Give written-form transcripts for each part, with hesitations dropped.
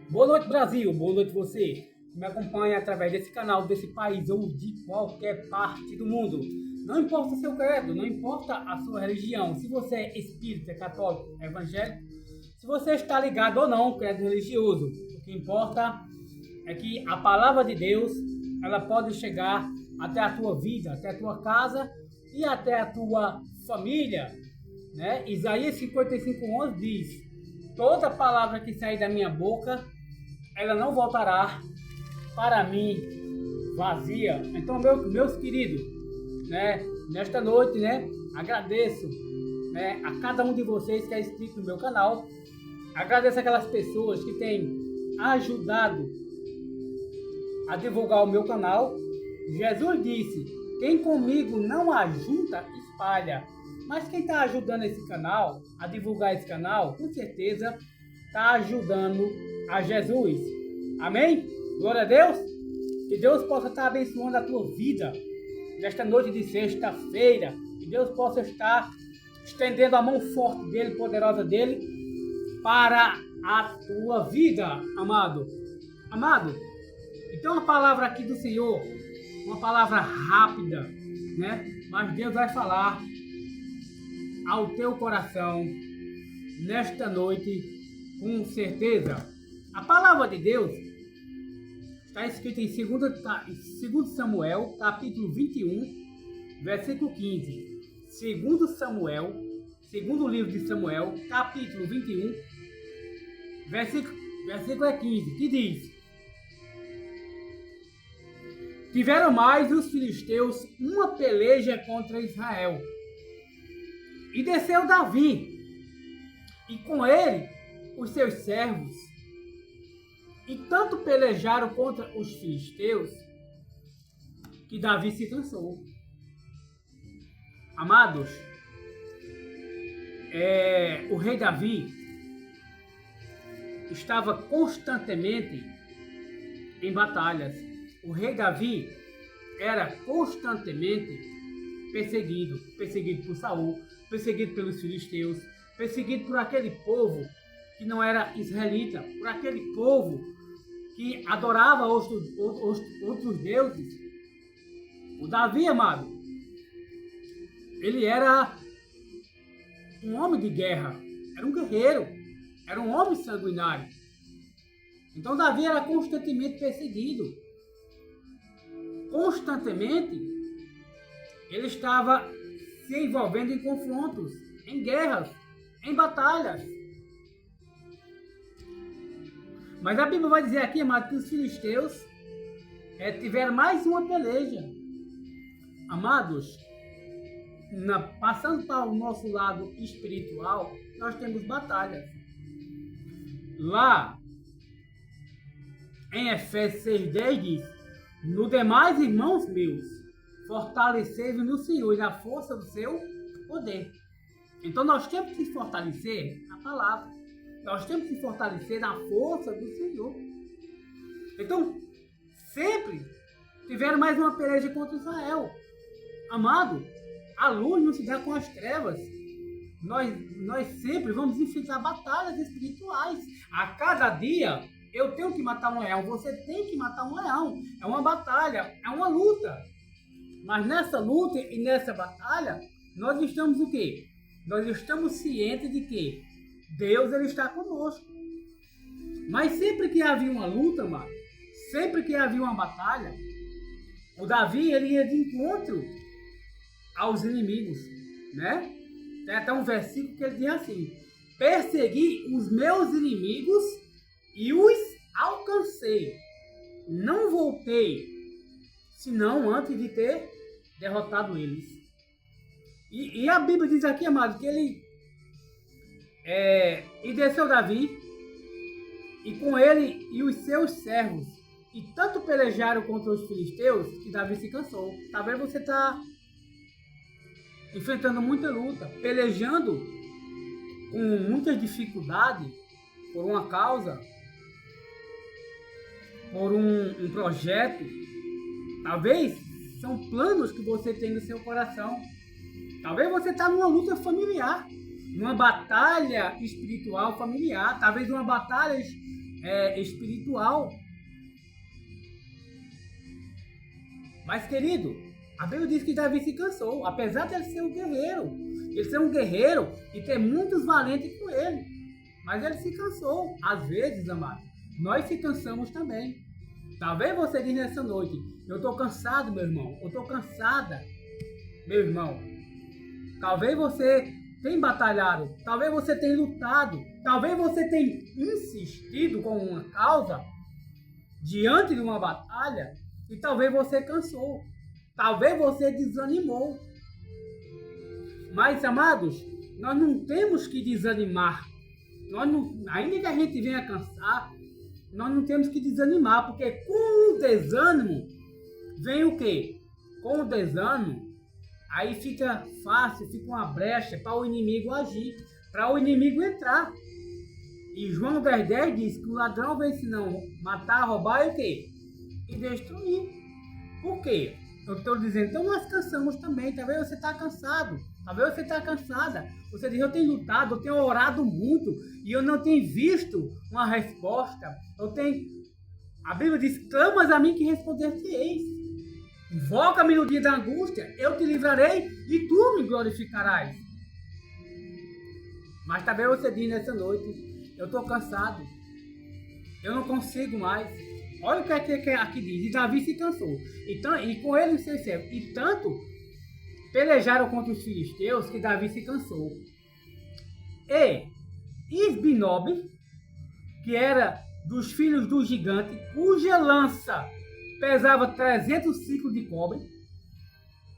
Boa noite, Brasil. Boa noite, você que me acompanha através desse canal, desse país ou de qualquer parte do mundo. Não importa o seu credo, não importa a sua religião, se você é espírita, católico, evangélico, se você está ligado ou não ao credo religioso. O que importa é que a palavra de Deus, ela pode chegar até a tua vida, até a tua casa e até a tua família, né? Isaías 55:11 diz: toda palavra que sair da minha boca, ela não voltará para mim vazia. Então, meus queridos, né, nesta noite, né, agradeço, né, a cada um de vocês que é inscrito no meu canal. Agradeço aquelas pessoas que têm ajudado a divulgar o meu canal. Jesus disse: quem comigo não ajunta, espalha. Mas quem está ajudando esse canal, a divulgar esse canal, com certeza está ajudando a Jesus. Amém? Glória a Deus. Que Deus possa estar abençoando a tua vida nesta noite de sexta-feira. Que Deus possa estar estendendo a mão forte dele, poderosa dele, para a tua vida, amado. Amado, então a palavra aqui do Senhor, uma palavra rápida, né? Mas Deus vai falar ao teu coração nesta noite, com certeza. A palavra de Deus está escrita em 2 Samuel, capítulo 21, versículo 15. 2 Samuel, segundo livro de Samuel, capítulo 21, versículo 15, que diz: tiveram mais os filisteus uma peleja contra Israel. E desceu Davi, e com ele os seus servos, e tanto pelejaram contra os filisteus, que Davi se cansou. Amados, o rei Davi estava constantemente em batalhas. O rei Davi era constantemente perseguido por Saul, perseguido pelos filisteus, perseguido por aquele povo que não era israelita, por aquele povo que adorava outros deuses. O Davi, amado, ele era um homem de guerra, era um guerreiro, era um homem sanguinário. Então Davi era constantemente perseguido. Constantemente ele estava se envolvendo em confrontos, em guerras, em batalhas. Mas a Bíblia vai dizer aqui, amado, que os filisteus tiveram mais uma peleja. Amados, passando para o nosso lado espiritual, nós temos batalhas. Lá em Efésios 6:10 diz: no demais, irmãos meus, fortalecei-vos no Senhor e na força do seu poder. Então nós temos que fortalecer a palavra. Nós temos que fortalecer na força do Senhor. Então, sempre tiveram mais uma peleja contra Israel. Amado, a luz não se dá com as trevas. Nós sempre vamos enfrentar batalhas espirituais. A cada dia eu tenho que matar um leão, você tem que matar um leão. É uma batalha, é uma luta. Mas nessa luta e nessa batalha, nós estamos o quê? Nós estamos cientes de que Deus, ele está conosco. Mas sempre que havia uma luta, mano, sempre que havia uma batalha, o Davi, ele ia de encontro aos inimigos, né? Tem até um versículo que ele diz assim: persegui os meus inimigos e os alcancei. Não voltei, senão antes de ter derrotado eles. E a Bíblia diz aqui, amado, que ele e desceu Davi, e com ele e os seus servos, e tanto pelejaram contra os filisteus, que Davi se cansou. Talvez você está enfrentando muita luta, pelejando com muita dificuldade, por uma causa, por um projeto. Talvez são planos que você tem no seu coração. Talvez você está numa luta familiar, numa batalha espiritual familiar, talvez uma batalha espiritual. Mas, querido, a Bíblia diz que Davi se cansou, apesar de ele ser um guerreiro. Ele ser um guerreiro e ter muitos valentes com ele. Mas ele se cansou. Às vezes, amado, nós se cansamos também. Talvez você diz nessa noite, eu estou cansado, meu irmão. Eu estou cansada, meu irmão. Talvez você tenha batalhado. Talvez você tenha lutado. Talvez você tenha insistido com uma causa diante de uma batalha. E talvez você cansou. Talvez você desanimou. Mas, amados, nós não temos que desanimar. Ainda que a gente venha cansar, nós não temos que desanimar. Porque com o desânimo, vem o quê? Com o desânimo, aí fica fácil, fica uma brecha para o inimigo agir. Para o inimigo entrar. E João 10,10 diz que o ladrão vem senão matar, roubar e o quê? E destruir. Por quê? Eu estou dizendo, então nós cansamos também. Talvez você está cansado, talvez você está cansada. Você diz, eu tenho lutado, eu tenho orado muito e eu não tenho visto uma resposta. A Bíblia diz, clamas a mim que responder-te-eis. Invoca-me no dia da angústia, eu te livrarei e tu me glorificarás. Mas talvez você diz nessa noite, eu estou cansado, eu não consigo mais. Olha o que aqui diz, e Davi se cansou, e com ele os seus servos, e tanto pelejaram contra os filisteus, que Davi se cansou. E Isbinobe, que era dos filhos do gigante, cuja lança pesava 300 ciclos de cobre,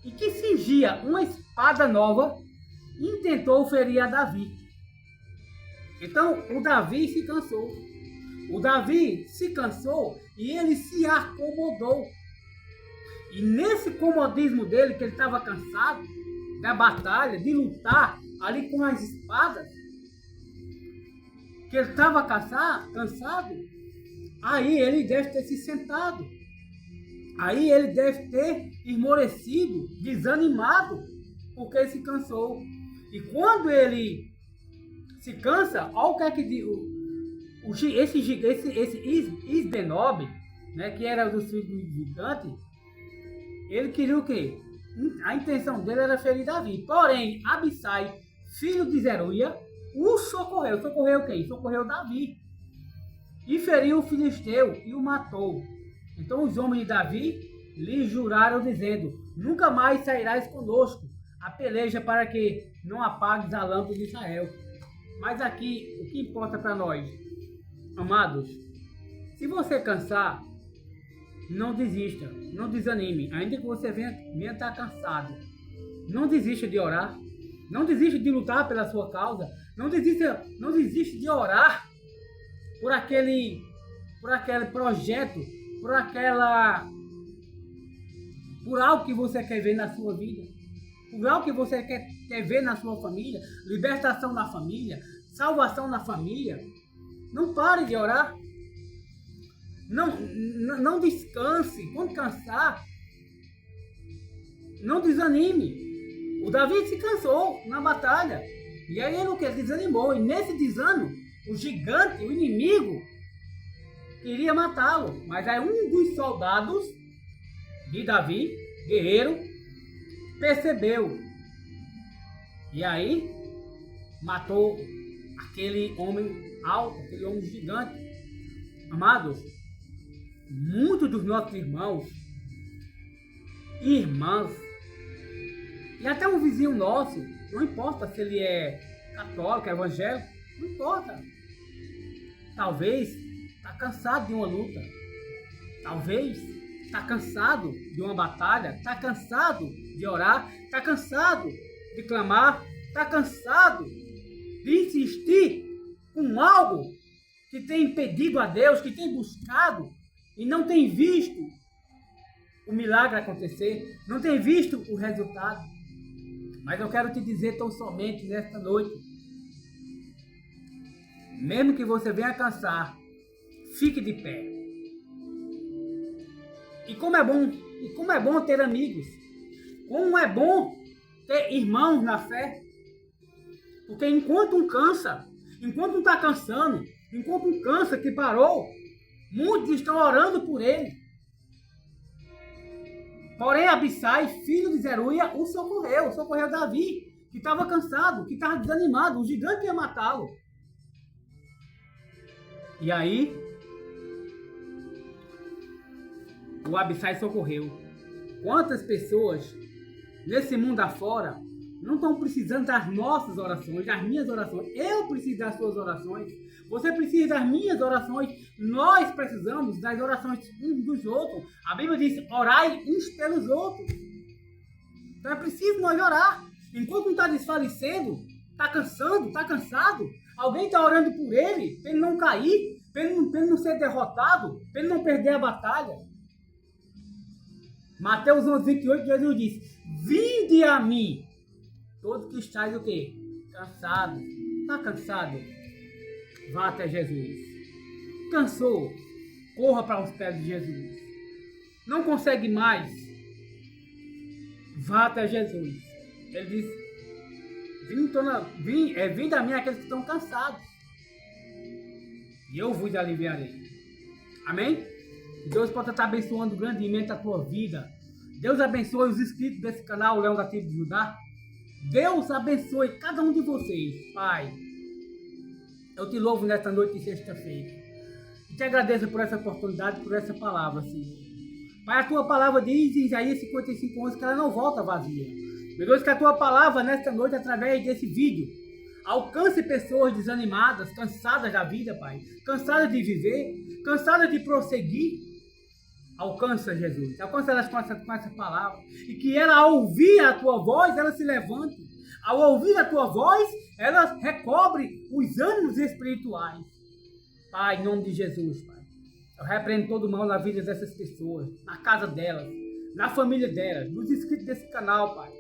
e que cingia uma espada nova, intentou ferir a Davi. Então, o Davi se cansou. O Davi se cansou e ele se acomodou. E nesse comodismo dele, que ele estava cansado da batalha, de lutar ali com as espadas, que ele estava cansado, aí ele deve ter se sentado. Aí ele deve ter esmorecido, desanimado, porque ele se cansou. E quando ele se cansa, olha o que é que diz. Esse Isbenob, né, que era dos filhos do gigante, ele queria o quê? A intenção dele era ferir Davi. Porém, Abissai, filho de Zeruia, o socorreu. Socorreu quem? Socorreu Davi. E feriu o filisteu e o matou. Então os homens de Davi lhe juraram, dizendo, nunca mais sairás conosco a peleja para que não apagues a lâmpada de Israel. Mas aqui, o que importa para nós? Amados, se você cansar, não desista, não desanime, ainda que você venha estar cansado. Não desista de orar, não desista de lutar pela sua causa, não desista de orar por aquele projeto, por algo que você quer ver na sua vida, por algo que você quer ver na sua família, libertação na família, salvação na família. Não pare de orar. Não descanse. Quando cansar, não desanime. O Davi se cansou na batalha. E aí ele o que? Desanimou. E nesse desânimo, o gigante, o inimigo, queria matá-lo. Mas aí um dos soldados de Davi, guerreiro, percebeu. E aí matou aquele homem alto, aquele homem gigante. Amados, muitos dos nossos irmãos e irmãs, e até um vizinho nosso, não importa se ele é católico, evangélico, não importa. Talvez está cansado de uma luta, talvez está cansado de uma batalha, está cansado de orar, está cansado de clamar, está cansado de insistir com algo que tem impedido a Deus, que tem buscado e não tem visto o milagre acontecer, não tem visto o resultado. Mas eu quero te dizer tão somente nesta noite, mesmo que você venha cansar, fique de pé. E como é bom ter amigos, como é bom ter irmãos na fé. Porque enquanto um cansa, enquanto um está cansando, Enquanto um câncer que parou, muitos estão orando por ele. Porém, Abissai, filho de Zeruia, o socorreu Davi, que estava cansado, que estava desanimado, o gigante ia matá-lo. E aí, o Abissai socorreu. Quantas pessoas nesse mundo afora não estão precisando das nossas orações, das minhas orações? Eu preciso das suas orações. Você precisa das minhas orações. Nós precisamos das orações uns dos outros. A Bíblia diz, orai uns pelos outros. Então é preciso nós orar. Enquanto um está desfalecendo, está cansado, alguém está orando por ele, para ele não cair, para ele não ser derrotado, para ele não perder a batalha. Mateus 11:28, Jesus diz, vinde a mim, todos que estáis o quê? Cansados. Está cansado? Vá até Jesus. Cansou? Corra para os pés de Jesus. Não consegue mais? Vá até Jesus. Ele diz, vinde a mim aqueles que estão cansados, e eu vos aliviarei. Amém? Deus pode estar abençoando grandemente a tua vida. Deus abençoe os inscritos desse canal, o Leão da Tribo de Judá. Deus abençoe cada um de vocês. Pai, eu te louvo nesta noite de sexta-feira. E te agradeço por essa oportunidade, por essa palavra, Senhor. Pai, a tua palavra diz em Isaías 55:11 que ela não volta vazia. Meu Deus, que a tua palavra nesta noite, através desse vídeo, alcance pessoas desanimadas, cansadas da vida, Pai. Cansadas de viver, cansadas de prosseguir. Alcança, Jesus. Alcança elas com essa palavra. E que ela, ao ouvir a tua voz, ela se levante. Ao ouvir a tua voz, ela recobre os ânimos espirituais. Pai, em nome de Jesus, Pai. Eu repreendo todo o mal na vida dessas pessoas, na casa delas, na família delas, nos inscritos desse canal, Pai.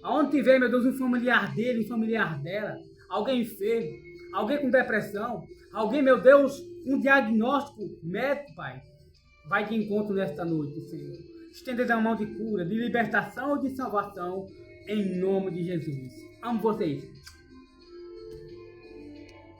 Aonde tiver, meu Deus, um familiar dele, um familiar dela, alguém enfermo, alguém com depressão, alguém, meu Deus, um diagnóstico médico, Pai. Vai de encontro nesta noite, Senhor. Estenda a mão de cura, de libertação ou de salvação, em nome de Jesus. Amo vocês.